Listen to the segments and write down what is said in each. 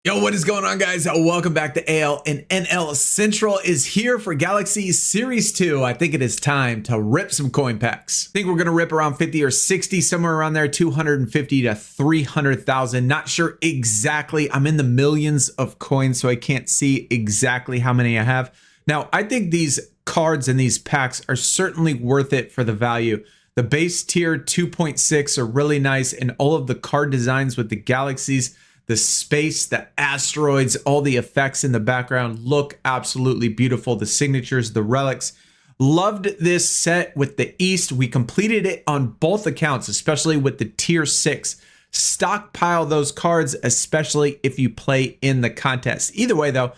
Yo, what is going on, guys? Welcome back to AL and NL. Central is here for Galaxy Series 2. I think it is time to rip some coin packs. I think we're going to rip around 50 or 60, somewhere around there, 250 to 300,000. Not sure exactly. I'm in the millions of coins, so I can't see exactly how many I have. Now, I think these cards and these packs are certainly worth it for the value. The base tier 2.6 are really nice, and all of the card designs with the galaxies, the space, the asteroids, all the effects in the background look absolutely beautiful. The signatures, the relics. Loved this set with the East. We completed it on both accounts, especially with the tier 6. Stockpile those cards, especially if you play in the contest. Either way, though,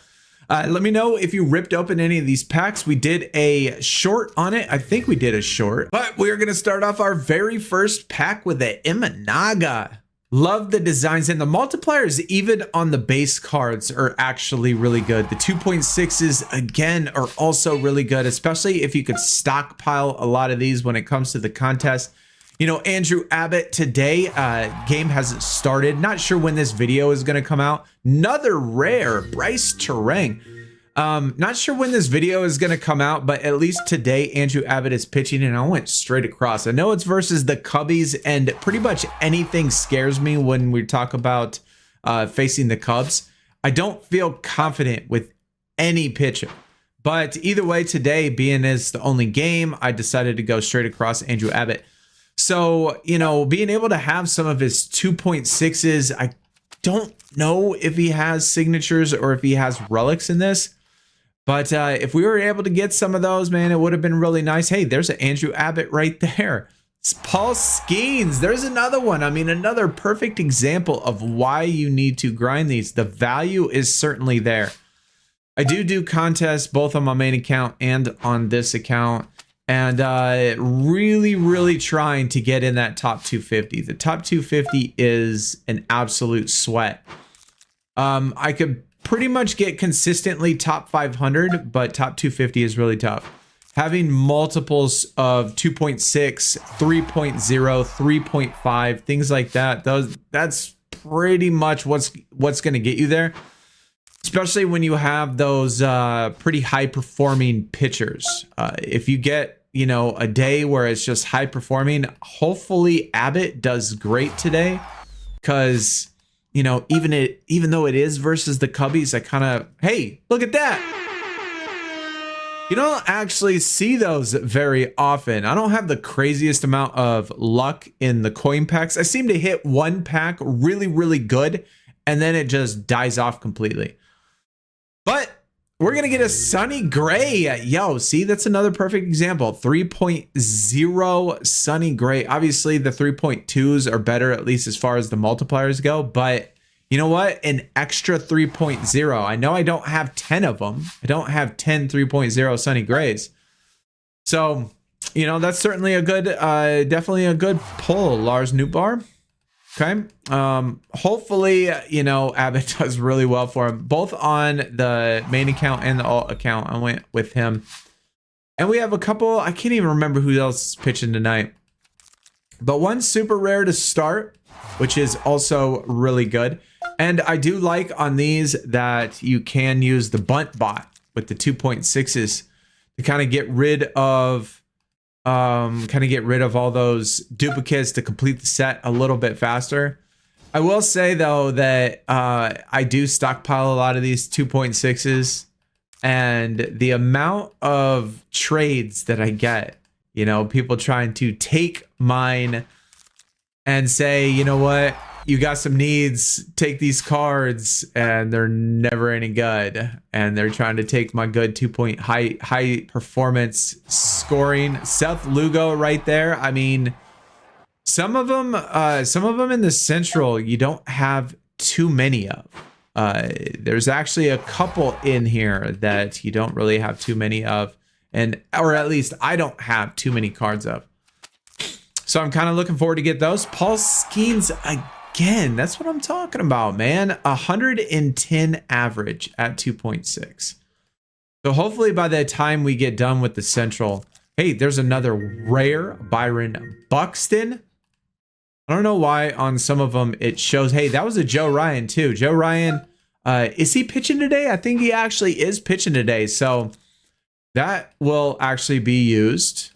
let me know if you ripped open any of these packs. We did a short on it. I think we did a short. But we're going to start off our very first pack with the Imanaga. Love the designs, and the multipliers even on the base cards are actually really good. The 2.6s again are also really good, especially if you could stockpile a lot of these when it comes to the contest. You know, Andrew Abbott today, game hasn't started. Not sure when this video is going to come out. Another rare, Bryce Terang. Not sure when this video is going to come out, but at least today Andrew Abbott is pitching, and I went straight across. I know it's versus the Cubbies, and pretty much anything scares me when we talk about facing the Cubs. I don't feel confident with any pitcher. But either way, today, being as the only game, I decided to go straight across Andrew Abbott. So, you know, being able to have some of his 2.6s, I don't know if he has signatures or if he has relics in this. But if we were able to get some of those, man, it would have been really nice. Hey, there's an Andrew Abbott right there. It's Paul Skeens. There's another one. I mean, another perfect example of why you need to grind these. The value is certainly there. I do contests both on my main account and on this account. And really trying to get in that top 250. The top 250 is an absolute sweat. I could pretty much get consistently top 500, but top 250 is really tough. Having multiples of 2.6, 3.0, 3.5, things like that, that's pretty much what's going to get you there. Especially when you have those pretty high performing pitchers. If you get, you know, a day where it's just high performing, hopefully Abbott does great today, because, you know, even though it is versus the Cubbies, I kind of, hey, look at that. You don't actually see those very often. I don't have the craziest amount of luck in the coin packs. I seem to hit one pack really good, and then it just dies off completely. But we're going to get a Sunny Gray. Yo, see, that's another perfect example. 3.0 Sunny Gray. Obviously, the 3.2s are better, at least as far as the multipliers go. But you know what? An extra 3.0. I know I don't have 10 of them. I don't have 10 3.0 Sunny Grays. So, you know, that's certainly a good, definitely a good pull, Lars Nootbaar. Okay. Hopefully, you know, Abbott does really well for him, both on the main account and the alt account. I went with him, and we have a couple. I can't even remember who else is pitching tonight, but one super rare to start, which is also really good. And I do like on these that you can use the bunt bot with the 2.6s to kind of get rid of all those duplicates to complete the set a little bit faster. I will say though that I do stockpile a lot of these 2.6s, and the amount of trades that I get, you know, people trying to take mine and say, you know what, you got some needs, take these cards, and they're never any good. And they're trying to take my good 2 high performance scoring. Seth Lugo right there. I mean, some of them in the Central, you don't have too many of. There's actually a couple in here that you don't really have too many of, or at least I don't have too many cards of. So I'm kind of looking forward to get those. Paul Skeens again. That's what I'm talking about, man. 110 average at 2.6. So hopefully by the time we get done with the Central, hey, there's another rare Byron Buxton. I don't know why on some of them it shows, hey, that was a Joe Ryan too. Joe Ryan, Is he pitching today? I think he actually is pitching today. So that will actually be used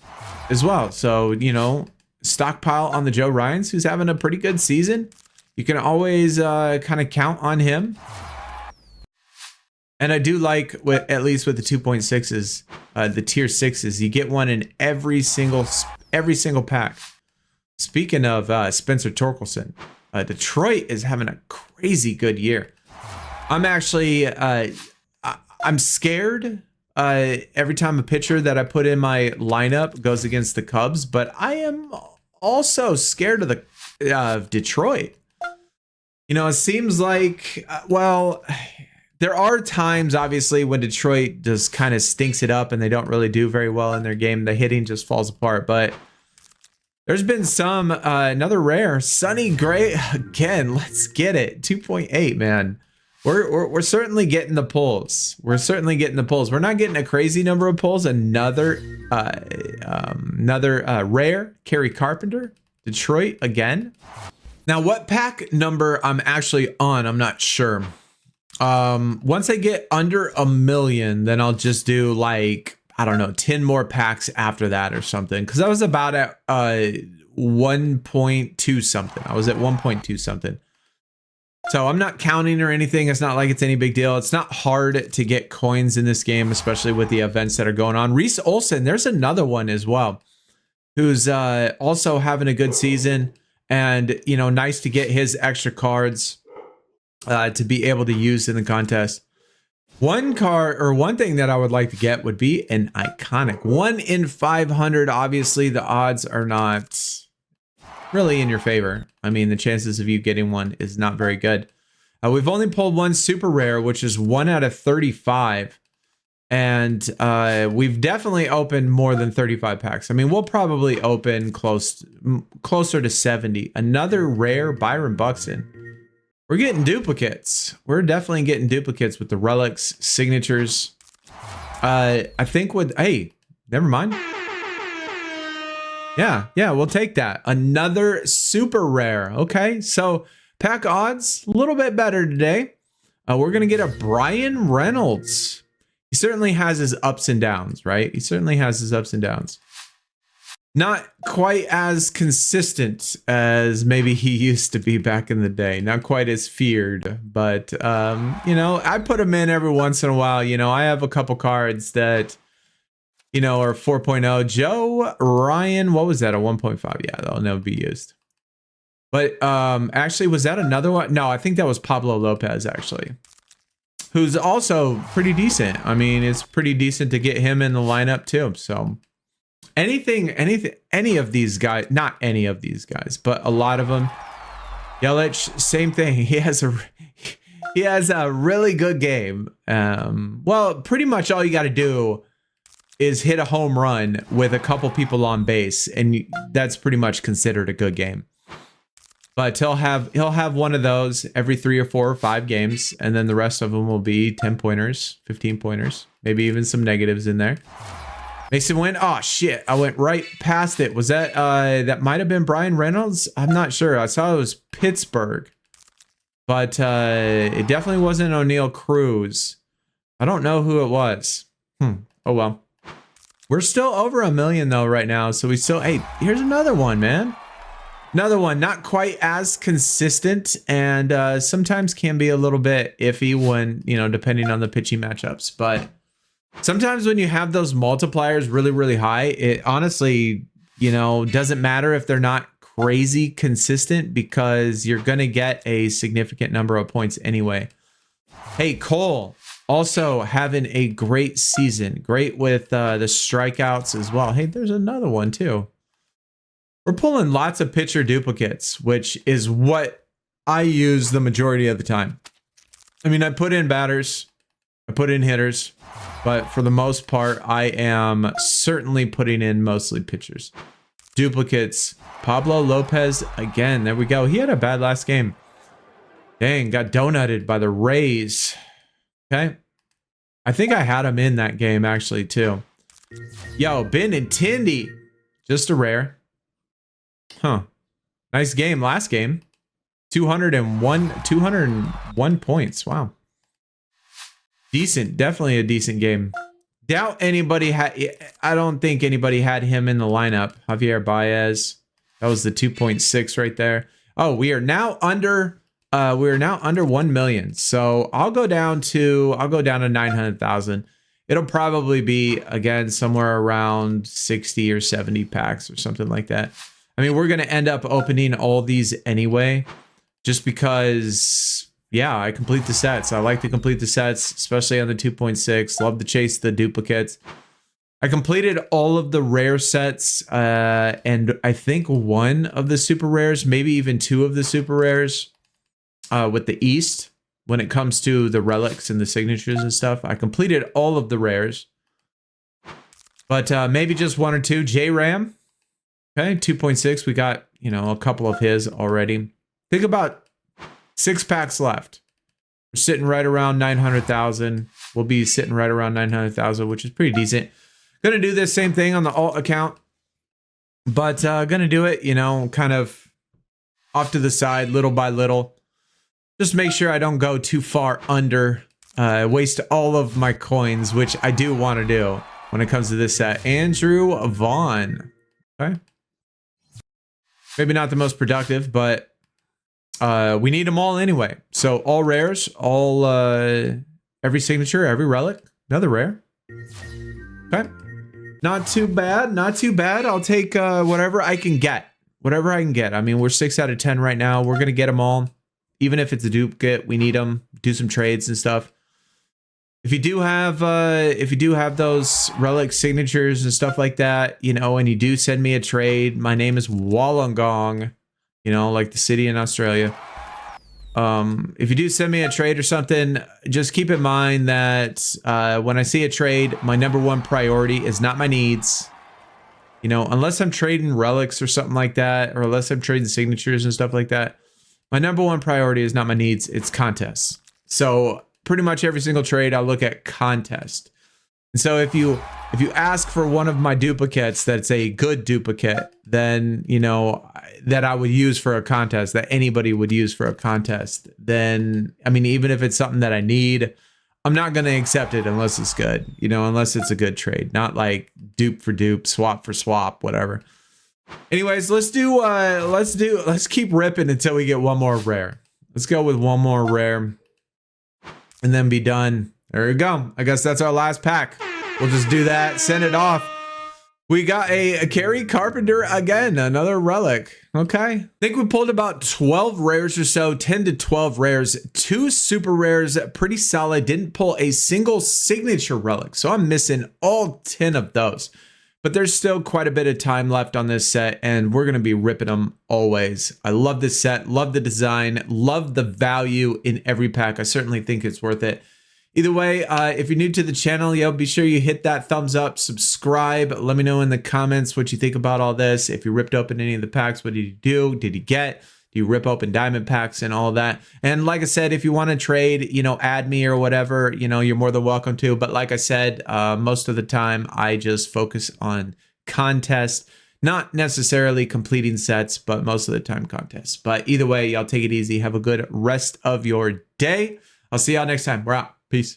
as well. So, you know, stockpile on the Joe Ryans, who's having a pretty good season. You can always kind of count on him. And I do like, at least with the 2.6s, the tier 6s, you get one in every single pack. Speaking of Spencer Torkelson, Detroit is having a crazy good year. I'm actually, I'm scared every time a pitcher that I put in my lineup goes against the Cubs, but I am also scared of the Detroit. You know, it seems like, well, there are times, obviously, when Detroit just kind of stinks it up and they don't really do very well in their game. The hitting just falls apart. But there's been some, another rare, Sonny Gray again. Let's get it. 2.8, man. We're certainly getting the pulls. We're certainly getting the pulls. We're not getting a crazy number of pulls. Another rare, Kerry Carpenter, Detroit again. Now, what pack number I'm actually on, I'm not sure. Once I get under 1 million, then I'll just do like, I don't know, 10 more packs after that or something. Cause I was about at 1.2 something. I was at 1.2 something. So I'm not counting or anything. It's not like it's any big deal. It's not hard to get coins in this game, especially with the events that are going on. Reese Olson, there's another one as well, who's also having a good season. And, you know, nice to get his extra cards to be able to use in the contest. One card, or one thing that I would like to get would be an iconic 1 in 500. Obviously, the odds are not really in your favor. I mean, the chances of you getting one is not very good. We've only pulled one super rare, which is 1 out of 35. And we've definitely opened more than 35 packs. I mean, we'll probably open closer to 70. Another rare Byron Buxton. We're getting duplicates. We're definitely getting duplicates with the relics, signatures. I think with, hey, never mind. Yeah, we'll take that. Another super rare. Okay, so pack odds, a little bit better today. We're going to get a Brian Reynolds. He certainly has his ups and downs, right? He certainly has his ups and downs. Not quite as consistent as maybe he used to be back in the day. Not quite as feared, but, you know, I put him in every once in a while. You know, I have a couple cards that, you know, are 4.0. Joe Ryan, what was that? A 1.5? Yeah, that'll never be used. But actually, was that another one? No, I think that was Pablo Lopez, actually, who's also pretty decent. I mean, it's pretty decent to get him in the lineup too. So any of these guys, not any of these guys, but a lot of them. Yelich, same thing. He has a really good game. Well, pretty much all you got to do is hit a home run with a couple people on base, and that's pretty much considered a good game. But he'll have one of those every 3 or 4 or 5 games, and then the rest of them will be 10 pointers, 15 pointers, maybe even some negatives in there. Mason Wynn. Oh shit! I went right past it. Was that that might have been Brian Reynolds? I'm not sure. I saw it was Pittsburgh, but it definitely wasn't O'Neal Cruz. I don't know who it was. Oh well. We're still over 1 million though right now, so we still. Hey, here's another one, man. Another one, not quite as consistent, and sometimes can be a little bit iffy when, you know, depending on the pitching matchups. But sometimes when you have those multipliers really, really high, it honestly, you know, doesn't matter if they're not crazy consistent, because you're going to get a significant number of points anyway. Hey, Cole, also having a great season. Great with the strikeouts as well. Hey, there's another one too. We're pulling lots of pitcher duplicates, which is what I use the majority of the time. I mean, I put in batters, I put in hitters, but for the most part, I am certainly putting in mostly pitchers. Duplicates. Pablo Lopez again. There we go. He had a bad last game. Dang, got donutted by the Rays. Okay. I think I had him in that game actually too. Yo, Benintendi. Just a rare. Huh. Nice game last game. 201 points. Wow. Decent, definitely a decent game. Doubt anybody had, I don't think anybody had him in the lineup. Javier Baez. That was the 2.6 right there. Oh, we are now under 1 million. So I'll go down to 900,000. It'll probably be again somewhere around 60 or 70 packs or something like that. I mean, we're going to end up opening all these anyway, just because, yeah, I complete the sets. I like to complete the sets, especially on the 2.6. Love to chase the duplicates. I completed all of the rare sets, and I think one of the super rares, maybe even two of the super rares, with the East, when it comes to the relics and the signatures and stuff. I completed all of the rares, but maybe just one or two. J-Ram, okay, 2.6. We got, you know, a couple of his already. Think about 6 packs left. We're sitting right around 900,000. We'll be sitting right around 900,000, which is pretty decent. Gonna do this same thing on the alt account, but gonna do it, you know, kind of off to the side, little by little. Just make sure I don't go too far under, waste all of my coins, which I do want to do when it comes to this set. Andrew Vaughn. Okay. Maybe not the most productive, but we need them all anyway. So all rares, all every signature, every relic, another rare. Okay. Not too bad, not too bad. I'll take whatever I can get. Whatever I can get. I mean, we're 6 out of 10 right now. We're going to get them all. Even if it's a duplicate, we need them. Do some trades and stuff. If you do have those relic signatures and stuff like that, you know, and you do send me a trade, my name is Wollongong, you know, like the city in Australia. If you do send me a trade or something, just keep in mind that when I see a trade, my #1 priority is not my needs. You know, unless I'm trading relics or something like that, or unless I'm trading signatures and stuff like that. My #1 priority is not my needs, it's contests. So pretty much every single trade, I'll look at contest. And so if you ask for one of my duplicates that's a good duplicate, then, you know, that I would use for a contest, that anybody would use for a contest, then, I mean, even if it's something that I need, I'm not going to accept it unless it's good, you know, unless it's a good trade, not like dupe for dupe, swap for swap, whatever. Anyways, let's keep ripping until we get one more rare. Let's go with one more rare and then be done. There we go. I guess that's our last pack. We'll just do that, send it off. We got a Kerry Carpenter again, another relic. Okay. I think we pulled about 12 rares or so, 10 to 12 rares, 2 super rares, pretty solid. Didn't pull a single signature relic. So I'm missing all 10 of those. But there's still quite a bit of time left on this set, and we're going to be ripping them always. I love this set, love the design, love the value in every pack. I certainly think it's worth it. Either way, if you're new to the channel, yo, be sure you hit that thumbs up, subscribe. Let me know in the comments what you think about all this. If you ripped open any of the packs, what did you do? Did you get? Do you rip open diamond packs and all that? And like I said, if you want to trade, you know, add me or whatever, you know, you're more than welcome to. But like I said, most of the time I just focus on contests, not necessarily completing sets, but most of the time contests. But either way, y'all take it easy. Have a good rest of your day. I'll see y'all next time. We're out. Peace.